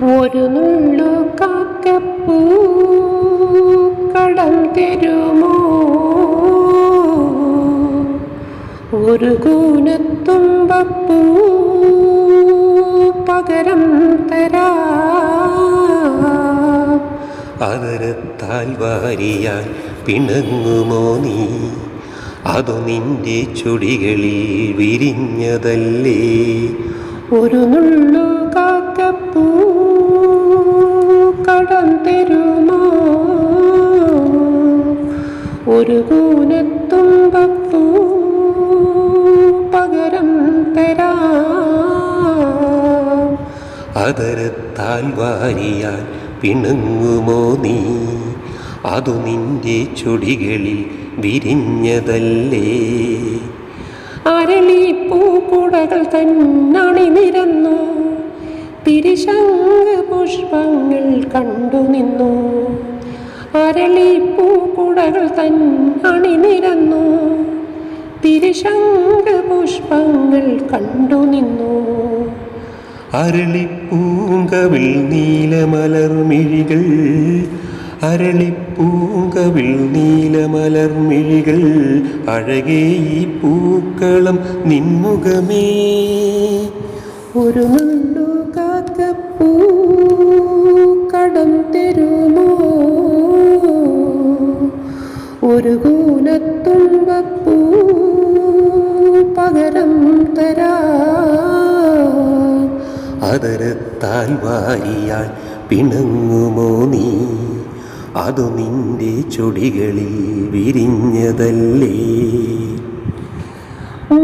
ഒരു നുള്ളു കാക്കപ്പൂ കടം തരുമോ? ഒരു കൂനത്തുമ്പപ്പൂ പകരം തരാം. അതരത്താൽ വാരിയാൽ പിണങ്ങുമോ നീ? അതു നിന്റെ ചുടികളിൽ വിരിഞ്ഞതല്ലേ? ഒരു നുള്ളു കാക്കപ്പൂ കടം തരുമോ? ഒരു കൂനത്തുമ്പപ്പൂ പകരം തരാം. അതരത്താൽ വാരിയാൽ പിണങ്ങുമോ നീ? അതു നിന്റെ ചുടികളിൽ വിരിഞ്ഞതല്ലേ? അരളിപ്പൂക്കുടകൾ തന്നണി നിരന്നു, തിരിശംഖ പുഷ്പങ്ങൾ കണ്ടു നിന്നു. അരളിപ്പൂക്കുടകൾ തന്നണി നിരന്നു, തിരിശംഖ പുഷ്പങ്ങൾ കണ്ടു നിന്നു. അരളിപ്പൂങ്കവിൽ നീലമലർമിഴികൾ, അരളിപ്പൂങ്കവിൽ നീലമലർമിഴികൾ, അഴകേ ഈ പൂക്കളം നിൻമുഖമേ. ഒരു നുള്ളു കാക്കപ്പൂ കടം തരുമോ? ഒരു കൂനത്തുമ്പപ്പൂ പകരം തരാം. അതരത്താൽ വാരിയാൽ പിണങ്ങുമോ നീ? അതു നിന്റെ ചുടികളിൽ വിരിഞ്ഞതല്ലേ?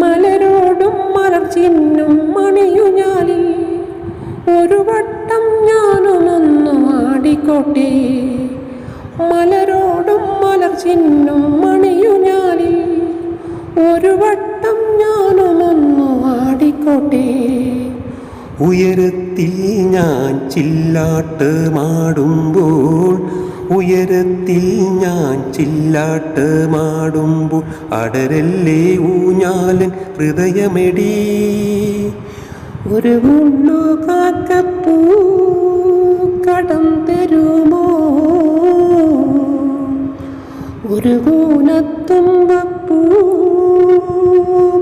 മലരോടും മലർച്ചിന്നും മണിയുഞ്ഞാലിൽ ഒരു വട്ടം ഞാനുമൊന്നു ആടിക്കോട്ടെ. മലരോടും മലർച്ചിന്നും മണിയുഞ്ഞാലിൽ ഒരു വട്ടം ഞാനുമൊന്നു ആടിക്കോട്ടെ. ഉയരത്തിൽ ഞാൻ ചില്ലാട്ടമാടുമ്പോൾ, ഉയരത്തിൽ ഞാൻ ചില്ലാട്ടമാടുമ്പോൾ, അടരല്ലേ ഊഞ്ഞാലൻ ഹൃദയമെടി. ഒരു നുള്ളു കാക്കപ്പൂ കടം തരുമോ? ഒരു കൂനത്തുമ്പപ്പൂ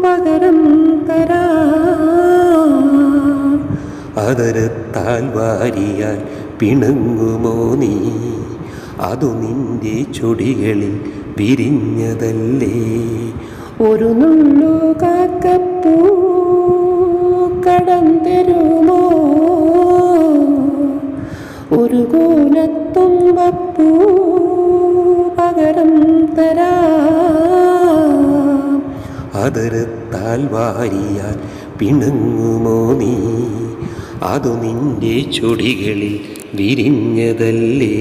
പകരം തരാം. അതരത്താൽ വാരിയാൽ പിണങ്ങുമോ നീ? അതു നിന്റെ ചുടികളിൽ വിരിഞ്ഞതല്ലേ? ഒരു നുള്ളു കാക്കപ്പൂ കടം തരുമോ? ഒരു കൂനത്തുമ്പപ്പൂ പകരം തരാം. അതരത്താൽ വാരിയാൽ പിണങ്ങുമോ നീ? അതു നിന്റെ ചുടികളിൽ വിരിഞ്ഞതല്ലേ?